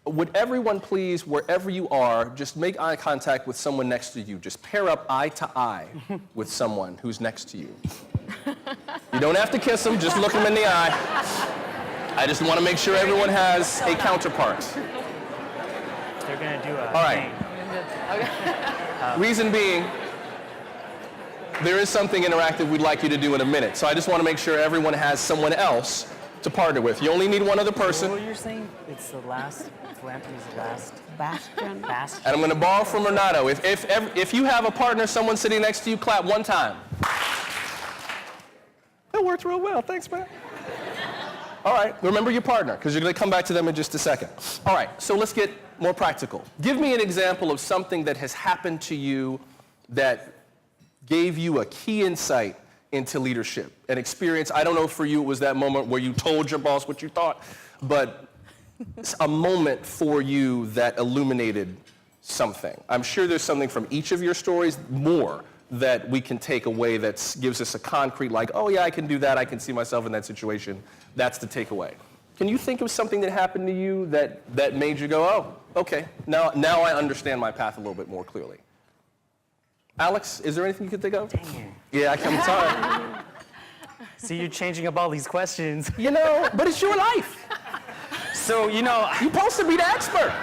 would everyone please, wherever you are, just make eye contact with someone next to you. Just pair up eye to eye with someone who's next to you. You don't have to kiss them, just look them in the eye. I just want to make sure everyone has a counterpart. They're going to do a All right. Reason being, there is something interactive we'd like you to do in a minute. So I just want to make sure everyone has someone else to partner with. You only need one other person. What you're saying? It's the last, philanthropy's the last Bastion. bastion. And I'm going to borrow from Renato. If you have a partner, someone sitting next to you, clap one time. That worked real well. Thanks, man. All right, remember your partner, because you're going to come back to them in just a second. All right, so let's get more practical. Give me an example of something that has happened to you that gave you a key insight into leadership, an experience. I don't know if for you it was that moment where you told your boss what you thought, but a moment for you that illuminated something. I'm sure there's something from each of your stories, more, that we can take away that gives us a concrete, like, oh yeah, I can do that, I can see myself in that situation. That's the takeaway. Can you think of something that happened to you that made you go, oh, okay, now I understand my path a little bit more clearly? Alex, is there anything you can think of? Dang it. Yeah, I'm sorry. See, you're changing up all these questions. You know, but it's your life. So, you know, You're supposed to be the expert.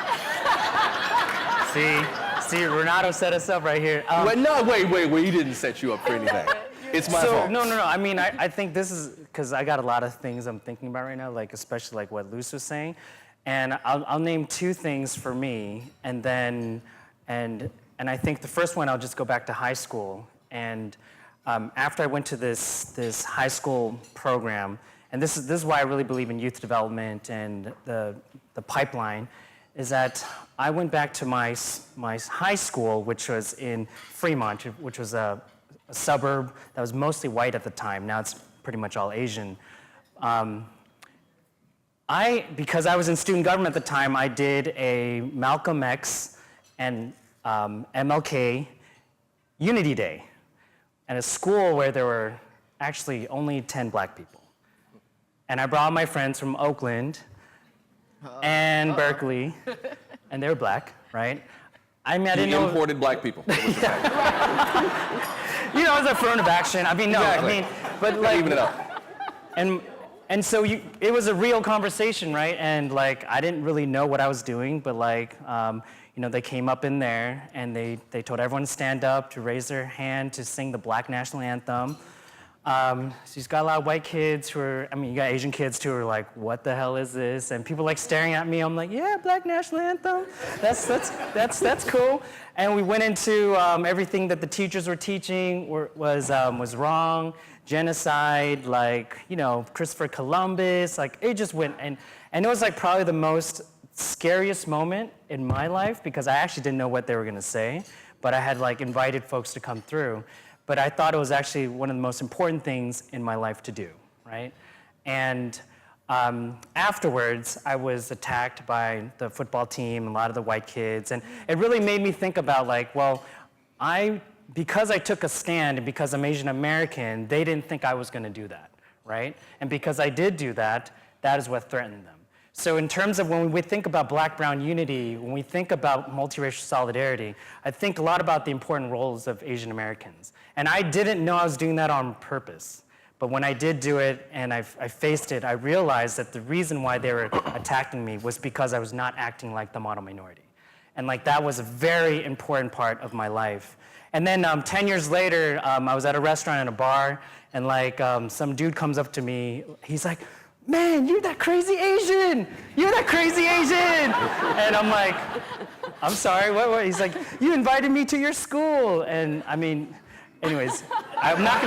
see, Renato set us up right here. Wait, he didn't set you up for anything. It's my fault. No. I mean, I think this is, because I got a lot of things I'm thinking about right now, like especially like what Luz was saying. And I'll name two things for me, and then, and I think the first one, I'll just go back to high school. And after I went to this high school program, and this is why I really believe in youth development and the pipeline, is that I went back to my high school, which was in Fremont, which was a suburb that was mostly white at the time. Now it's pretty much all Asian. Because I was in student government at the time, I did a Malcolm X and MLK Unity Day at a school where there were actually only 10 black people. And I brought my friends from Oakland and Berkeley, and they were black, right? I mean, I didn't know. Imported black people. You know, it was affirmative action. I mean, no, Exactly. I mean, but like, Even it up. and so it was a real conversation, right? And like, I didn't really know what I was doing, but like, you know, they came up in there and they told everyone to stand up, to raise their hand, to sing the Black National Anthem. So you've got a lot of white kids who are, I mean, you got Asian kids too who are like, what the hell is this? And people like staring at me. I'm like, yeah, Black National Anthem. That's cool. And we went into everything that the teachers were teaching was wrong, genocide, like, you know, Christopher Columbus, like it just went, and it was like probably the most scariest moment in my life because I actually didn't know what they were gonna say, but I had like invited folks to come through. But I thought it was actually one of the most important things in my life to do, right? And afterwards, I was attacked by the football team, a lot of the white kids, and it really made me think about like, well, because I took a stand and because I'm Asian American, they didn't think I was gonna do that, right? And because I did do that, that is what threatened them. So in terms of when we think about black-brown unity, when we think about multiracial solidarity, I think a lot about the important roles of Asian Americans. And I didn't know I was doing that on purpose. But when I did do it and I faced it, I realized that the reason why they were attacking me was because I was not acting like the model minority. And like that was a very important part of my life. And then 10 years later, I was at a restaurant in a bar, and like some dude comes up to me, he's like, man, you're that crazy Asian! You're that crazy Asian! And I'm like, I'm sorry, what? He's like, you invited me to your school. And I mean, anyways, I'm not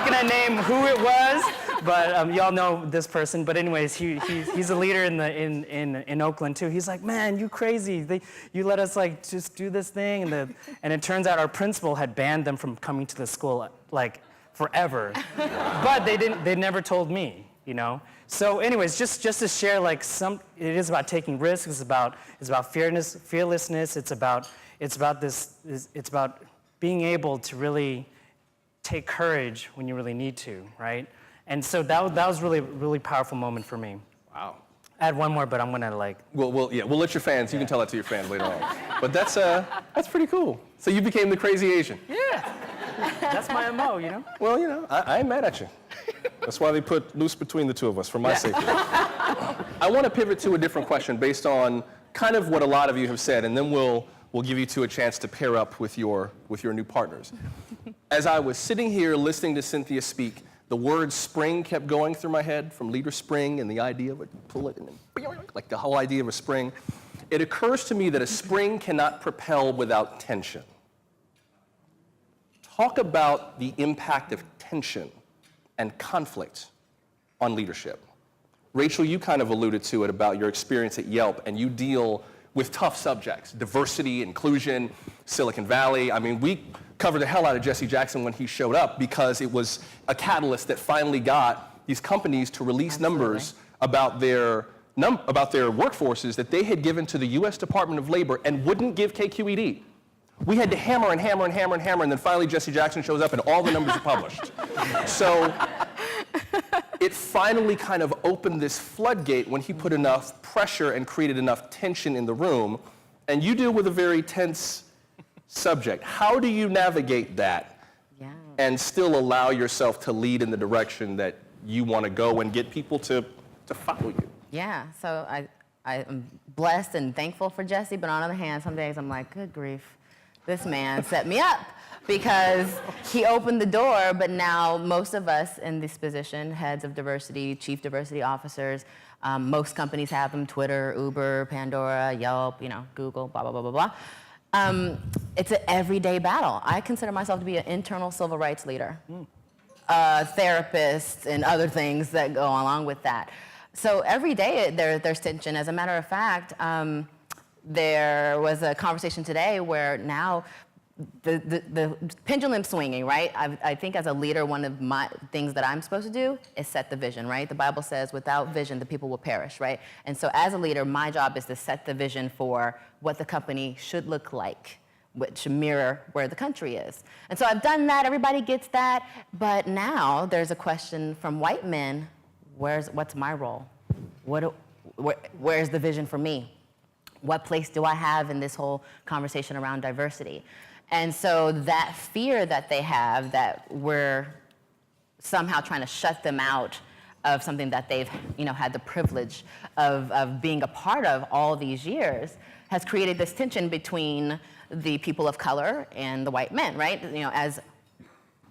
gonna name who it was, but y'all know this person. But anyways, he's a leader in Oakland too. He's like, man, you crazy. You let us like just do this thing, and it turns out our principal had banned them from coming to the school like forever. But they never told me, you know? So anyways, just to share like it is about taking risks, it's about fearlessness, it's about being able to really take courage when you really need to, right? And so that was really, really powerful moment for me. Wow. Add one more, but I'm gonna like. We'll let your fans. You can tell that to your fans later on. But that's pretty cool. So you became the crazy Asian. Yeah. That's my MO, you know. Well, I ain't mad at you. That's why they put Luz between the two of us, for my safety. I want to pivot to a different question based on kind of what a lot of you have said, and then we'll give you two a chance to pair up with your new partners. As I was sitting here listening to Cynthia speak, the word spring kept going through my head, from LeaderSpring and the idea of it, pull it, and then, like the whole idea of a spring. It occurs to me that a spring cannot propel without tension. Talk about the impact of tension and conflict on leadership. Rachel, you kind of alluded to it about your experience at Yelp, and you deal with tough subjects, diversity, inclusion, Silicon Valley. I mean, we covered the hell out of Jesse Jackson when he showed up because it was a catalyst that finally got these companies to release numbers about their workforces that they had given to the US Department of Labor and wouldn't give KQED. We had to hammer and hammer and hammer and hammer, and then finally Jesse Jackson shows up and all the numbers are published. So it finally kind of opened this floodgate when he put enough pressure and created enough tension in the room. And you deal with a very tense subject. How do you navigate that and still allow yourself to lead in the direction that you want to go and get people to follow you? Yeah, so I am blessed and thankful for Jesse, but on the other hand, some days I'm like, good grief, this man set me up. Because he opened the door, but now most of us in this position, heads of diversity, chief diversity officers, most companies have them, Twitter, Uber, Pandora, Yelp, Google, blah, blah, blah, blah, blah. It's an everyday battle. I consider myself to be an internal civil rights leader, therapist, and other things that go along with that. So every day there's tension. As a matter of fact, there was a conversation today where now the pendulum swinging, right? I think as a leader, one of my things that I'm supposed to do is set the vision, right? The Bible says without vision, the people will perish, right? And so as a leader, my job is to set the vision for what the company should look like, which mirror where the country is. And so I've done that, everybody gets that, but now there's a question from white men, what's my role? Where's the vision for me? What place do I have in this whole conversation around diversity? And so that fear that they have that we're somehow trying to shut them out of something that they've had the privilege of being a part of all these years has created this tension between the people of color and the white men, right? As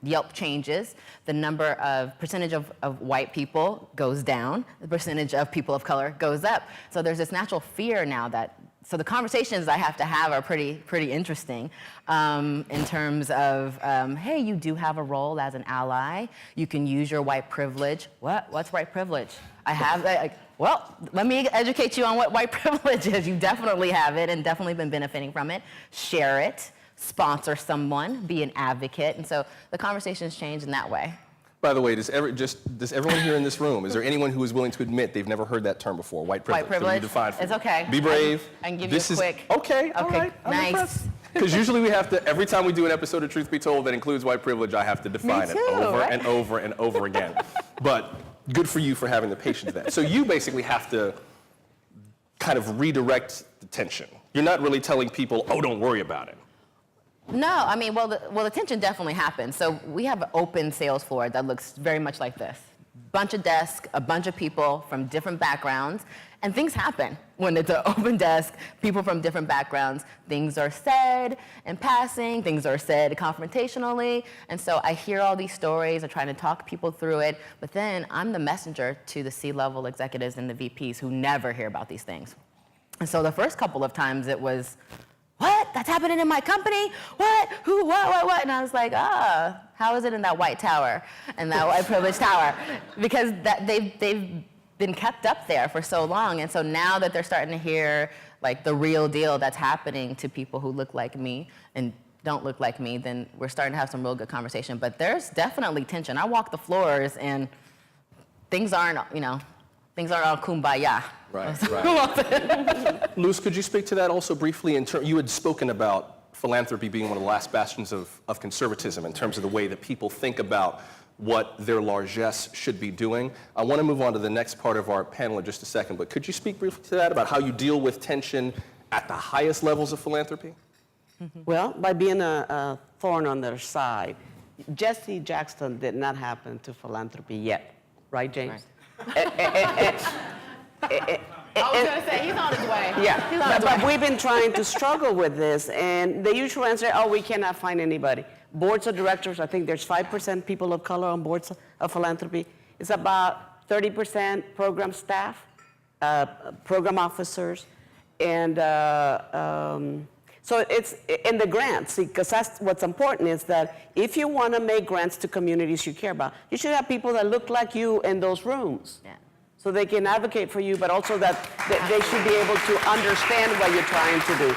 Yelp changes, the percentage of white people goes down, the percentage of people of color goes up. So there's this natural fear now so the conversations I have to have are pretty interesting in terms of, hey, you do have a role as an ally. You can use your white privilege. What's white privilege? I have that. Well, let me educate you on what white privilege is. You definitely have it and definitely been benefiting from it. Share it. Sponsor someone, be an advocate, and so the conversations change in that way. By the way, does everyone here in this room, is there anyone who is willing to admit they've never heard that term before? White privilege. White privilege. So you define for It's me. okay. Be brave. I can give you a quick. Okay. All right. Nice. Because usually we have to, every time we do an episode of Truth Be Told that includes white privilege, I have to define it over and over and over again. But good for you for having the patience of that. So you basically have to kind of redirect the tension. You're not really telling people, oh, don't worry about it. No, I mean, the tension definitely happens. So we have an open sales floor that looks very much like this. Bunch of desks, a bunch of people from different backgrounds, and things happen when it's an open desk, people from different backgrounds. Things are said in passing, things are said confrontationally, and so I hear all these stories, I'm trying to talk people through it, but then I'm the messenger to the C-level executives and the VPs who never hear about these things. And so the first couple of times it was, what? That's happening in my company? What? Who? What? And I was like, how is it in that white tower and that white privilege tower? Because they've been kept up there for so long. And so now that they're starting to hear like the real deal that's happening to people who look like me and don't look like me, then we're starting to have some real good conversation. But there's definitely tension. I walk the floors and things aren't all kumbaya. Right. Luz, could you speak to that also briefly? You had spoken about philanthropy being one of the last bastions of conservatism in terms of the way that people think about what their largesse should be doing. I want to move on to the next part of our panel in just a second, but could you speak briefly to that, about how you deal with tension at the highest levels of philanthropy? Well, by being a thorn on their side. Jesse Jackson did not happen to philanthropy yet, right, James? I was going to say, he's on his way. Yeah, He's on his but way. we've been trying to struggle with this, and the usual answer, oh, we cannot find anybody. Boards of directors, I think there's 5% people of color on boards of philanthropy. It's about 30% program staff, program officers, and so it's in the grants, because that's what's important, is that if you want to make grants to communities you care about, you should have people that look like you in those rooms. Yeah. So they can advocate for you, but also that they should be able to understand what you're trying to do.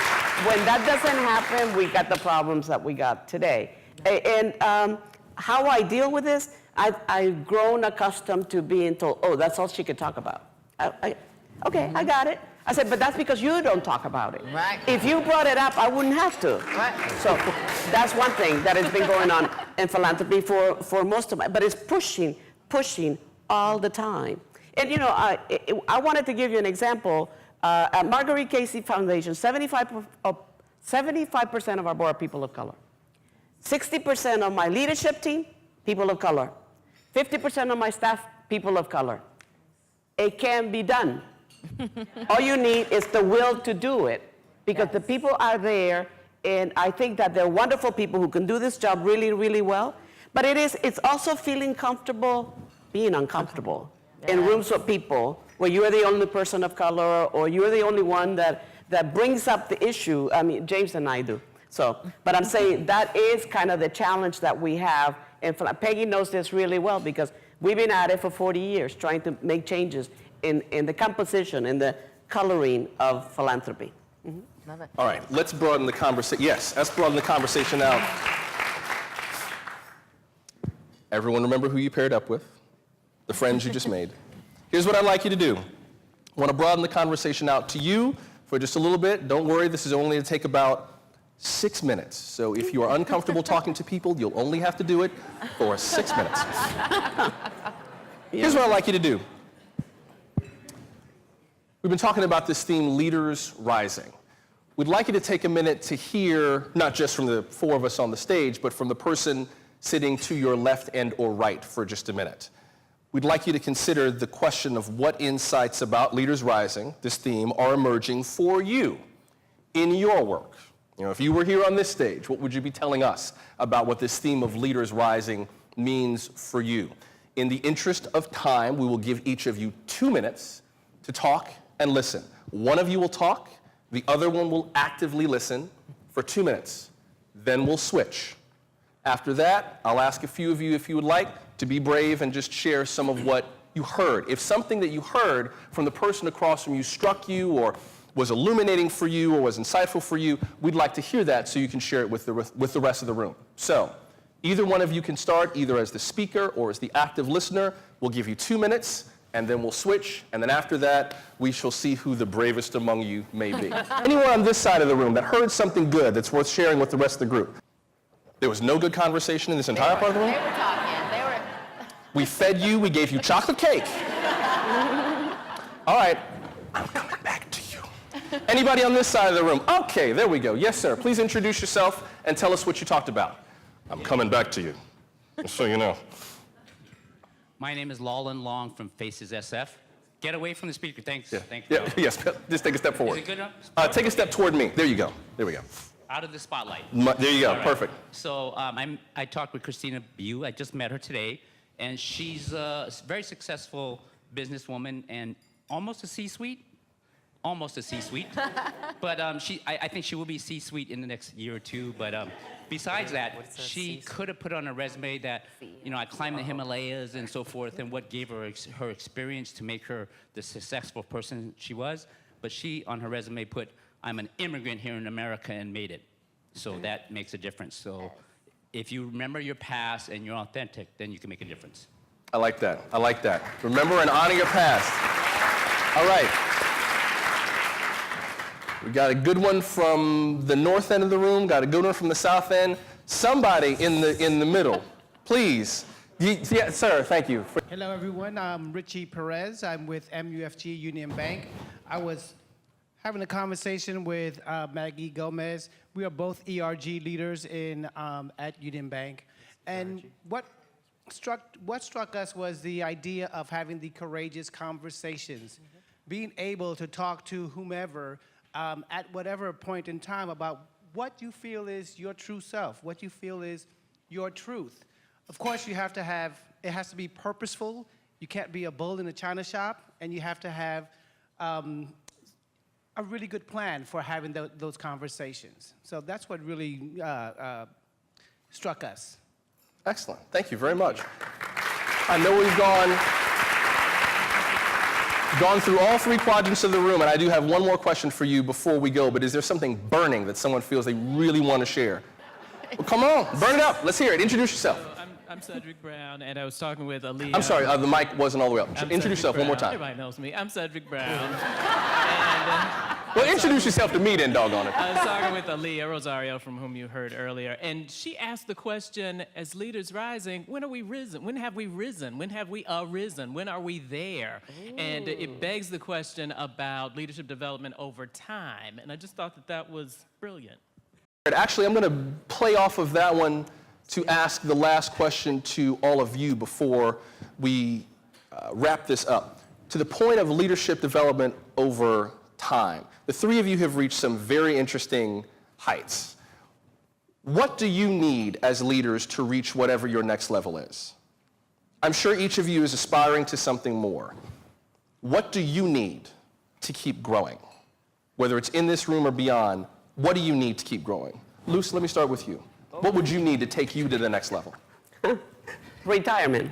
When that doesn't happen, we got the problems that we got today. And how I deal with this, I've grown accustomed to being told, oh, that's all she could talk about. Okay, I got it. I said, but that's because you don't talk about it. Right. If you brought it up, I wouldn't have to. Right. So that's one thing that has been going on in philanthropy for most of my, but it's pushing all the time. And you know, I wanted to give you an example. At Marguerite Casey Foundation, 75% of our board are people of color. 60% of my leadership team, people of color. 50% of my staff, people of color. It can be done. All you need is the will to do it, because the people are there, and I think that they're wonderful people who can do this job really, really well. But it's also feeling comfortable being uncomfortable in rooms with people where you're the only person of color, or you're the only one that brings up the issue. I mean, James and I do. So, but I'm saying that is kind of the challenge that we have. And Peggy knows this really well, because we've been at it for 40 years trying to make changes in the composition, in the coloring of philanthropy. Mm-hmm. Love it. All right, let's broaden the conversation. Yes, let's broaden the conversation out. Everyone remember who you paired up with, the friends you just made. Here's what I'd like you to do. I want to broaden the conversation out to you for just a little bit. Don't worry, this is only to take about 6 minutes. So if you are uncomfortable talking to people, you'll only have to do it for 6 minutes. Here's what I'd like you to do. We've been talking about this theme, Leaders Rising. We'd like you to take a minute to hear, not just from the four of us on the stage, but from the person sitting to your left and or right for just a minute. We'd like you to consider the question of what insights about Leaders Rising, this theme, are emerging for you in your work. You know, if you were here on this stage, what would you be telling us about what this theme of Leaders Rising means for you? In the interest of time, we will give each of you 2 minutes to talk and listen. One of you will talk, the other one will actively listen for 2 minutes. Then we'll switch. After that, I'll ask a few of you, if you would like, to be brave and just share some of what you heard. If something that you heard from the person across from you struck you, or was illuminating for you, or was insightful for you, we'd like to hear that so you can share it with the rest of the room. So, either one of you can start, either as the speaker or as the active listener. We'll give you 2 minutes, and then we'll switch, and then after that, we shall see who the bravest among you may be. Anyone on this side of the room that heard something good that's worth sharing with the rest of the group? There was no good conversation in this entire part of the room? They were talking. We fed you, we gave you chocolate cake. All right, I'm coming back to you. Anybody on this side of the room? Okay, there we go. Yes, sir. Please introduce yourself and tell us what you talked about. I'm coming back to you, just so you know. My name is Lawlin Long from Faces SF. Get away from the speaker. Thanks. Yeah. Thank you. Yeah, yes, just take a step forward. Is it good enough? Take a step toward me. There you go. There we go. Out of the spotlight. There you go. All right. Perfect. So I talked with Christina Bew. I just met her today, and she's a very successful businesswoman and almost a C-suite. Almost a C-suite. But I think she will be C-suite in the next year or two. But besides that, she could have put on a resume that, you know, I climbed the Himalayas and so forth, and what gave her her experience to make her the successful person she was. But she, on her resume, put, I'm an immigrant here in America and made it. So that makes a difference. So if you remember your past and you're authentic, then you can make a difference. I like that. I like that. Remember and honor your past. All right. We got a good one from the north end of the room, got a good one from the south end. Somebody in the middle, please Yeah, sir, thank you. Hello, everyone. I'm Richie Perez. I'm with MUFG Union Bank. I was having a conversation with Maggie Gomez. We are both ERG leaders at Union Bank. And what struck us was the idea of having the courageous conversations, being able to talk to whomever at whatever point in time about what you feel is your true self, what you feel is your truth. Of course, it has to be purposeful. You can't be a bull in a china shop, and you have to have a really good plan for having those conversations. So that's what really struck us. Excellent. Thank you very much. I know we've gone through all three quadrants of the room, and I do have one more question for you before we go, but is there something burning that someone feels they really want to share? Well, come on, burn it up. Let's hear it. Introduce yourself. I'm Cedric Brown, and I was talking with Aaliyah. I'm sorry, the mic wasn't all the way up. Introduce yourself one more time. Everybody knows me. I'm Cedric Brown. Well, introduce yourself to me then, doggone it. I was talking with Aaliyah Rosario, from whom you heard earlier, and she asked the question, as leaders rising, when are we risen? When have we risen? When have we arisen? When are we there? Ooh. And it begs the question about leadership development over time, and I just thought that was brilliant. Actually, I'm going to play off of that one to ask the last question to all of you before we wrap this up. To the point of leadership development over time, the three of you have reached some very interesting heights. What do you need as leaders to reach whatever your next level is? I'm sure each of you is aspiring to something more. What do you need to keep growing? Whether it's in this room or beyond, what do you need to keep growing? Luz, let me start with you. What would you need to take you to the next level? Retirement.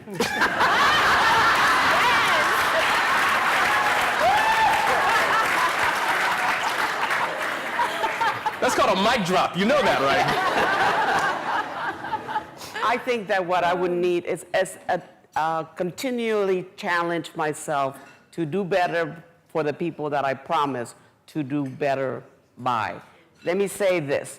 That's called a mic drop. You know that, right? I think that what I would need is continually challenge myself to do better for the people that I promise to do better by. Let me say this.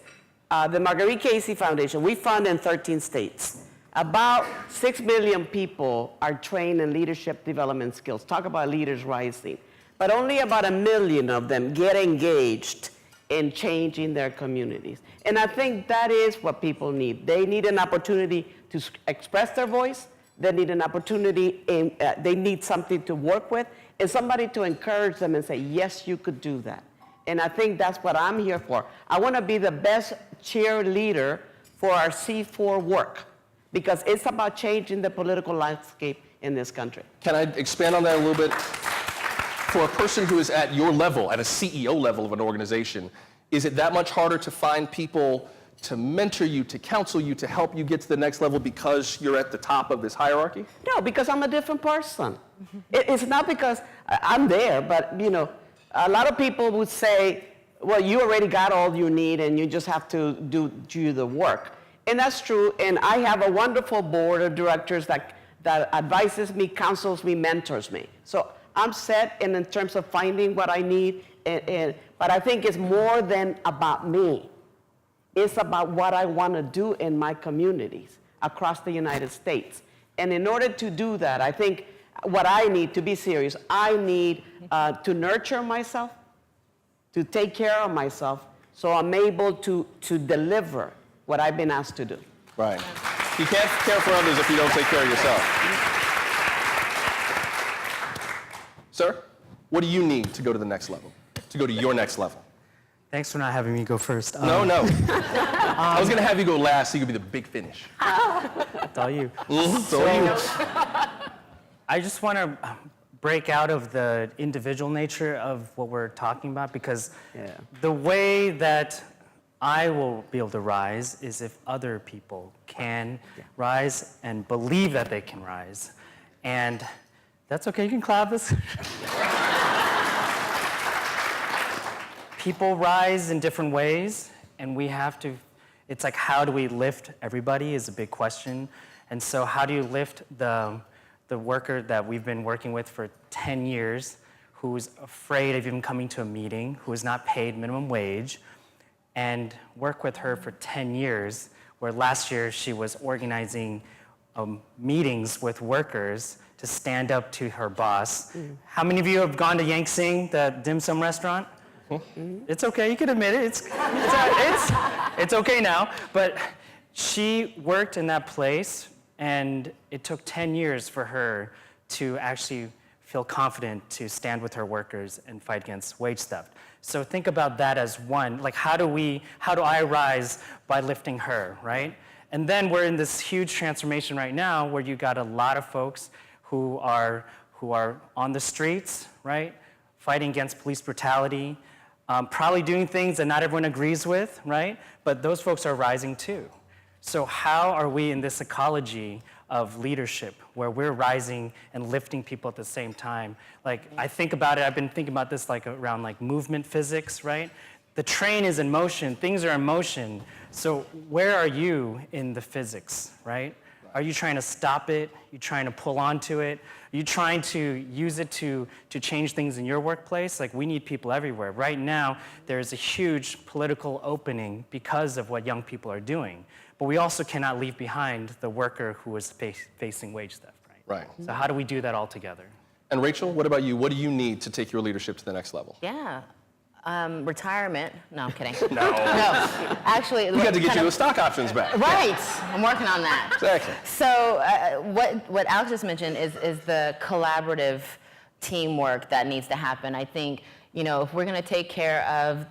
The Marguerite Casey Foundation, we fund in 13 states. About 6 million people are trained in leadership development skills. Talk about leaders rising. But only about 1 million of them get engaged in changing their communities. And I think that is what people need. They need an opportunity to express their voice. They need an opportunity, they need something to work with, and somebody to encourage them and say, yes, you could do that. And I think that's what I'm here for. I want to be the best cheerleader for our C4 work, because it's about changing the political landscape in this country. Can I expand on that a little bit? For a person who is at your level, at a CEO level of an organization, is it that much harder to find people to mentor you, to counsel you, to help you get to the next level because you're at the top of this hierarchy? No, because I'm a different person. It's not because I'm there, but you know, a lot of people would say, well, you already got all you need and you just have to do the work. And that's true, and I have a wonderful board of directors that advises me, counsels me, mentors me. So I'm set in terms of finding what I need, but I think it's more than about me. It's about what I want to do in my communities across the United States. And in order to do that, I think what I need, to be serious, I need to nurture myself, to take care of myself, so I'm able to deliver what I've been asked to do. Right. You can't care for others if you don't take care of yourself. Sir, what do you need to go to the next level, to go to your next level? Thanks for not having me go first. No. I was going to have you go last so you could be the big finish. It's all you. It's all you. I just want to break out of the individual nature of what we're talking about, because the way that I will be able to rise is if other people can rise and believe that they can rise. And that's okay, you can clap this. People rise in different ways, and we have to, it's like, how do we lift everybody is a big question. And so how do you lift the worker that we've been working with for 10 years, who's afraid of even coming to a meeting, who is not paid minimum wage, and work with her for 10 years, where last year she was organizing meetings with workers to stand up to her boss. How many of you have gone to Yang Sing, the dim sum restaurant? It's okay, you can admit it. It's okay now. But she worked in that place, and it took 10 years for her to actually feel confident to stand with her workers and fight against wage theft. So think about that as one, like how do I rise by lifting her, right? And then we're in this huge transformation right now where you got a lot of folks who are on the streets, right? Fighting against police brutality, probably doing things that not everyone agrees with, right? But those folks are rising too. So how are we in this ecology of leadership where we're rising and lifting people at the same time? Like, I think about it, I've been thinking about this like around like movement physics, right? The train is in motion, things are in motion. So where are you in the physics, right? Are you trying to stop it? You trying to pull onto it? Are you trying to use it to change things in your workplace? Like, we need people everywhere. Right now, there's a huge political opening because of what young people are doing. But we also cannot leave behind the worker who is facing wage theft, right? Right. So how do we do that all together? And Rachel, what about you? What do you need to take your leadership to the next level? Yeah. Retirement. No, I'm kidding. No. No. Actually, We got to get you those stock options back. Right. I'm working on that. Exactly. So what Alex just mentioned is the collaborative teamwork that needs to happen. I think, if we're going to take care of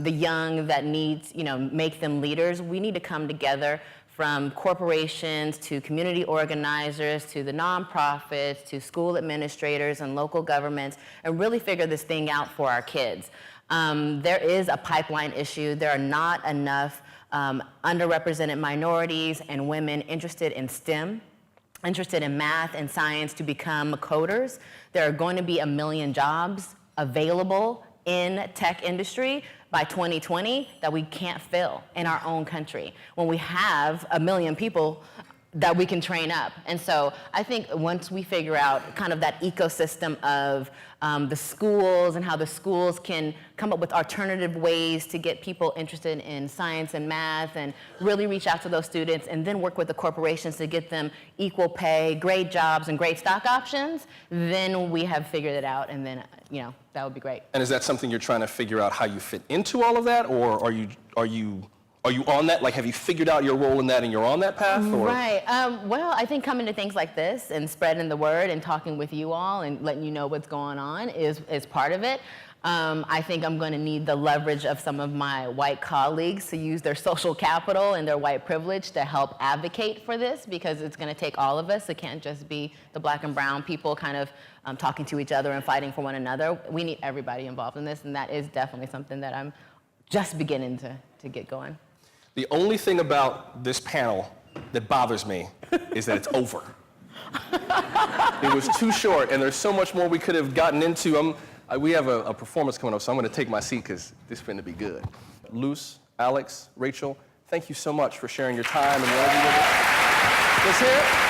the young that needs, make them leaders, we need to come together from corporations to community organizers to the nonprofits to school administrators and local governments and really figure this thing out for our kids. There is a pipeline issue. There are not enough underrepresented minorities and women interested in STEM, interested in math and science to become coders. There are going to be 1 million jobs available in tech industry by 2020 that we can't fill in our own country when we have 1 million people that we can train up. And so I think once we figure out kind of that ecosystem of the schools and how the schools can come up with alternative ways to get people interested in science and math and really reach out to those students and then work with the corporations to get them equal pay, great jobs, and great stock options, then we have figured it out, and then, that would be great. And is that something you're trying to figure out how you fit into all of that, or are you on that? Like, have you figured out your role in that and you're on that path? Or? Right. Well, I think coming to things like this and spreading the word and talking with you all and letting you know what's going on is part of it. I think I'm going to need the leverage of some of my white colleagues to use their social capital and their white privilege to help advocate for this, because it's going to take all of us. It can't just be the black and brown people kind of talking to each other and fighting for one another. We need everybody involved in this, and that is definitely something that I'm just beginning to get going. The only thing about this panel that bothers me is that it's over. It was too short, and there's so much more we could have gotten into. We have a performance coming up, so I'm going to take my seat because this is going to be good. Luz, Alex, Rachel, thank you so much for sharing your time and your energy with us. Let's hear it.